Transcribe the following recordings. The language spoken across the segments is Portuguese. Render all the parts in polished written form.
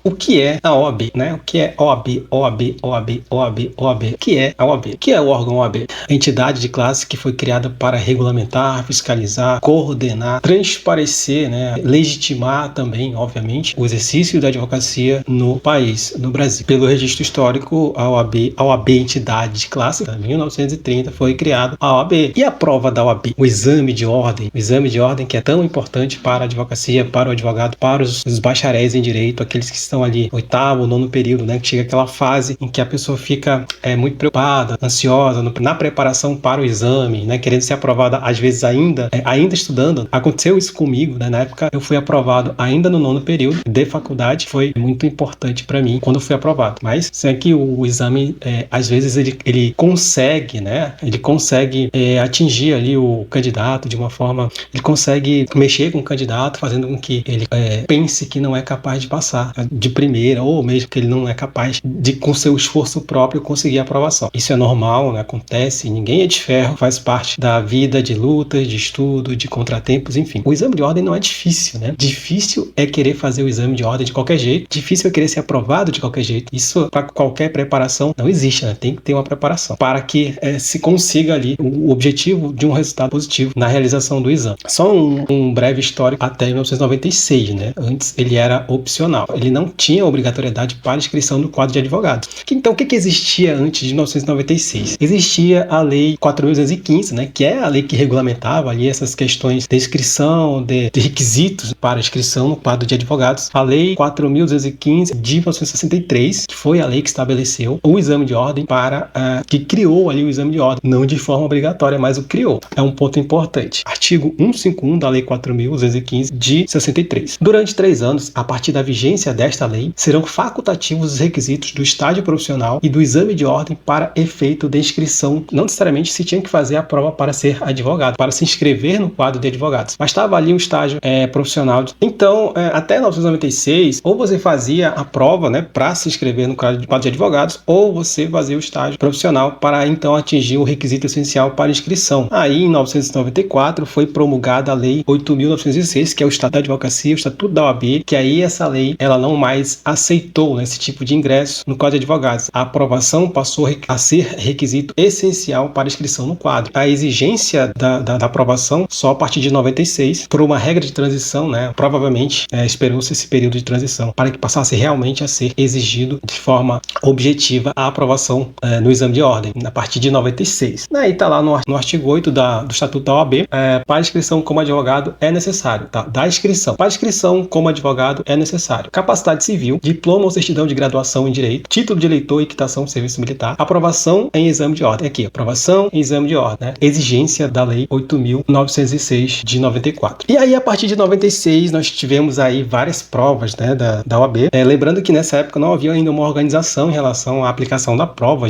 o que é a OAB, né? O que é OAB, OAB, OAB, OAB, OAB? O que é a OAB? O que é o órgão OAB? A entidade de classe que foi criada para regulamentar, fiscalizar, coordenar, transparecer, né? Legitimar também, obviamente, o exercício da advocacia no país, no Brasil. Pelo registro histórico, a OAB entidade de classe, em 1930 foi criada a OAB. E a prova da OAB? O exame de ordem que é tão importante para a advocacia, para o advogado, para os bacharéis em direito, aqueles que estão ali, 8º, 9º período, né, que chega aquela fase em que a pessoa fica muito preocupada, ansiosa, na preparação para o exame, né, querendo ser aprovada, às vezes ainda estudando. Aconteceu isso comigo, né, na época eu fui aprovado ainda no 9º período de faculdade, foi muito importante para mim quando eu fui aprovado. Mas sei que o exame, às vezes ele consegue, né, atingir ali o candidato de uma forma, ele consegue mexer com o candidato, fazendo com que ele pense que não é capaz de passar de primeira, ou mesmo que ele não é capaz de, com seu esforço próprio, conseguir a aprovação. Isso é normal, né? Acontece, ninguém é de ferro, faz parte da vida de lutas, de estudo, de contratempos, enfim. O exame de ordem não é difícil, né? Difícil é querer fazer o exame de ordem de qualquer jeito, difícil é querer ser aprovado de qualquer jeito. Isso, para qualquer preparação, não existe, né? Tem que ter uma preparação para que se consiga ali o objetivo de um resultado positivo na realização do exame. Só um breve histórico até 1996, né? Antes ele era opcional. Ele não tinha obrigatoriedade para inscrição no quadro de advogados. Então, o que existia antes de 1996? Existia a Lei 4.215, né? Que é a lei que regulamentava ali essas questões de inscrição, de requisitos para inscrição no quadro de advogados. A Lei 4.215 de 1963, que foi a lei que estabeleceu o exame de ordem que criou ali o exame de ordem, não de forma obrigatória, mas o criou. É um ponto importante. Artigo 151 da Lei 4.215 de 63. Durante 3 anos, a partir da vigência desta lei, serão facultativos os requisitos do estágio profissional e do exame de ordem para efeito de inscrição. Não necessariamente se tinha que fazer a prova para ser advogado, para se inscrever no quadro de advogados. Bastava ali um estágio profissional. Então, até 1996, ou você fazia a prova, né, para se inscrever no quadro de advogados, ou você fazia o estágio profissional para então atingir o requisito essencial para inscrição. Aí, em 1994, foi promulgada a Lei 8.906, que é o Estatuto da Advocacia, o Estatuto da OAB, que aí essa lei, ela não mais aceitou, né, esse tipo de ingresso no quadro de advogados. A aprovação passou a ser requisito essencial para inscrição no quadro. A exigência da aprovação só a partir de 96, por uma regra de transição, né, provavelmente esperou-se esse período de transição para que passasse realmente a ser exigido de forma objetiva a aprovação no exame de ordem, a partir de 96. Aí está lá no artigo 8 do Estatuto da OAB, para inscrição como advogado é necessário, tá? Da inscrição. Para inscrição como advogado é necessário capacidade civil, diploma ou certidão de graduação em direito, título de eleitor e quitação do serviço militar, aprovação em exame de ordem. Aqui, aprovação em exame de ordem, né? Exigência da Lei 8.906 de 94. E aí, a partir de 96, nós tivemos aí várias provas, né, da OAB. Lembrando que nessa época não havia ainda uma organização em relação à aplicação da prova.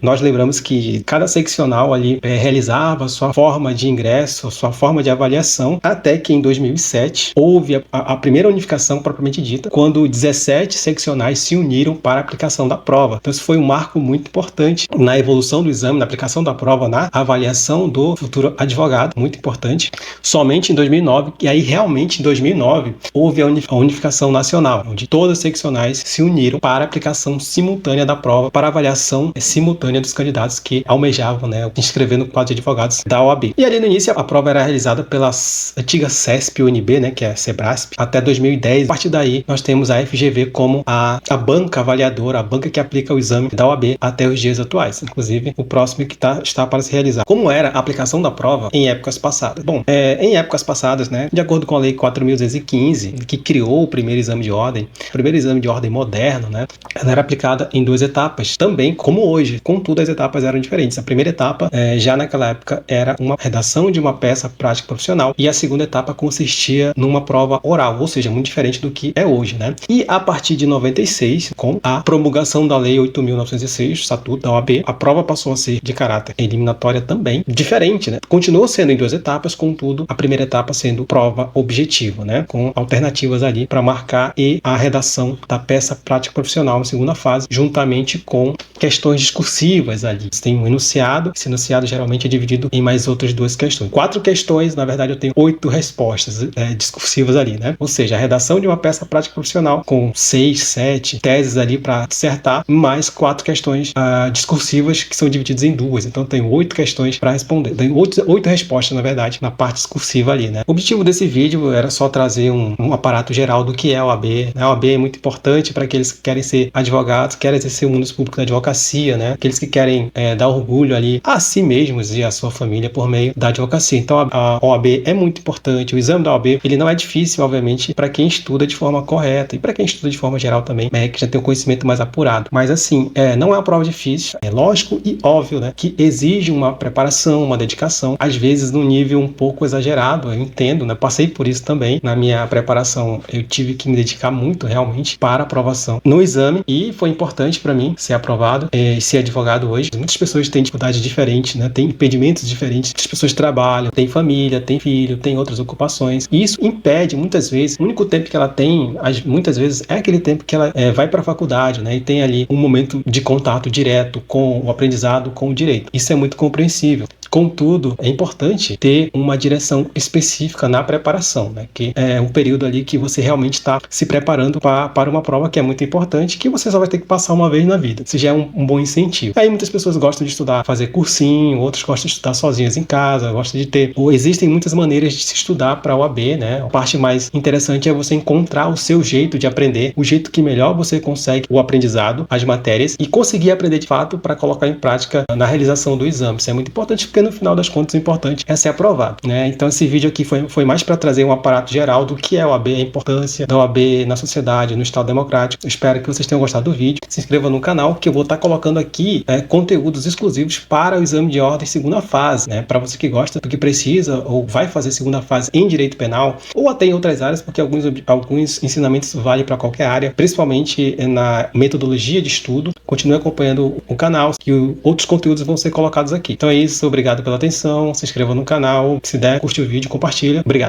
Nós lembramos que cada seccional ali realizava sua forma de ingresso, sua forma de avaliação, até que em 2007 houve a primeira unificação propriamente dita, quando 17 seccionais se uniram para a aplicação da prova. Então, isso foi um marco muito importante na evolução do exame, na aplicação da prova, na avaliação do futuro advogado, muito importante. Somente em 2009, e aí realmente em 2009, houve a unificação nacional, onde todas as seccionais se uniram para a aplicação simultânea da prova, para a avaliação simultânea dos candidatos que almejavam, né, inscrever no quadro de advogados da OAB. E ali no início, a prova era realizada pela antiga CESP-UNB, né, que é a Sebrasp, até 2010. A partir daí, nós temos a FGV como a banca avaliadora, a banca que aplica o exame da OAB até os dias atuais. Inclusive, o próximo que está para se realizar. Como era a aplicação da prova em épocas passadas? Bom, em épocas passadas, né, de acordo com a Lei 4.215, que criou o primeiro exame de ordem, o primeiro exame de ordem moderno, né, ela era aplicada em 2 etapas, também como hoje. Contudo, as etapas eram diferentes. A primeira etapa, já naquela época, era uma redação de uma peça prática profissional, e a segunda etapa consistia numa prova oral, ou seja, muito diferente do que é hoje, né? E a partir de 96, com a promulgação da Lei 8.906, Estatuto da OAB, a prova passou a ser de caráter eliminatória também, diferente, né? Continuou sendo em 2 etapas, contudo, a primeira etapa sendo prova objetiva, né? Com alternativas ali para marcar e a redação da peça prática profissional na segunda fase, juntamente com questões discursivas ali. Você tem um enunciado, esse enunciado geralmente é dividido em mais outras 2 questões. 4 questões, na verdade eu tenho 8 respostas discursivas ali, né? Ou seja, a redação de uma peça prática profissional total, com 6, 7 teses ali para dissertar, mais 4 questões discursivas que são divididas em duas. Então tem 8 questões para responder, tem 8 respostas, na verdade, na parte discursiva ali, né? O objetivo desse vídeo era só trazer um aparato geral do que é a OAB, né? A OAB é muito importante para aqueles que querem ser advogados, querem exercer o mundo público da advocacia, né? Aqueles que querem dar orgulho ali a si mesmos e a sua família por meio da advocacia. Então a OAB é muito importante. O exame da OAB, ele não é difícil, obviamente, para quem estuda de forma correta e para quem estuda de forma geral também, que já tem um conhecimento mais apurado. Mas assim, não é uma prova difícil, é lógico e óbvio, né, que exige uma preparação, uma dedicação, às vezes num nível um pouco exagerado, eu entendo, né? Passei por isso também. Na minha preparação, eu tive que me dedicar muito realmente para a aprovação no exame e foi importante para mim ser aprovado e ser advogado hoje. Muitas pessoas têm dificuldades diferentes, né? Tem impedimentos diferentes. Muitas pessoas trabalham, têm família, têm filho, têm outras ocupações. E isso impede, muitas vezes, o único tempo que ela tem, muitas vezes, é aquele tempo que ela vai para a faculdade, né? E tem ali um momento de contato direto com o aprendizado, com o direito. Isso é muito compreensível. Contudo, é importante ter uma direção específica na preparação, né? Que é um período ali que você realmente está se preparando para uma prova que é muito importante, que você só vai ter que passar uma vez na vida. Isso já é um bom incentivo. Aí muitas pessoas gostam de estudar, fazer cursinho, outros gostam de estudar sozinhas em casa, gostam de ter... Existem muitas maneiras de se estudar para a OAB, né? A parte mais interessante é você encontrar o seu jeito de aprender, o jeito que melhor você consegue o aprendizado, as matérias, e conseguir aprender de fato para colocar em prática na realização do exame. Isso é muito importante, porque no final das contas o importante é ser aprovado, né? Então esse vídeo aqui foi mais para trazer um aparato geral do que é a OAB, a importância da OAB na sociedade, no Estado democrático. Espero que vocês tenham gostado do vídeo. Se inscreva no canal, que eu vou estar colocando aqui conteúdos exclusivos para o exame de ordem segunda fase, né? Para você que gosta, porque precisa ou vai fazer segunda fase em direito penal, ou até em outras áreas, porque alguns ensinamentos valem para qualquer área, principalmente na metodologia de estudo. Continue acompanhando o canal, que outros conteúdos vão ser colocados aqui. Então é isso, obrigado pela atenção, se inscreva no canal, se der, curte o vídeo, compartilha. Obrigado.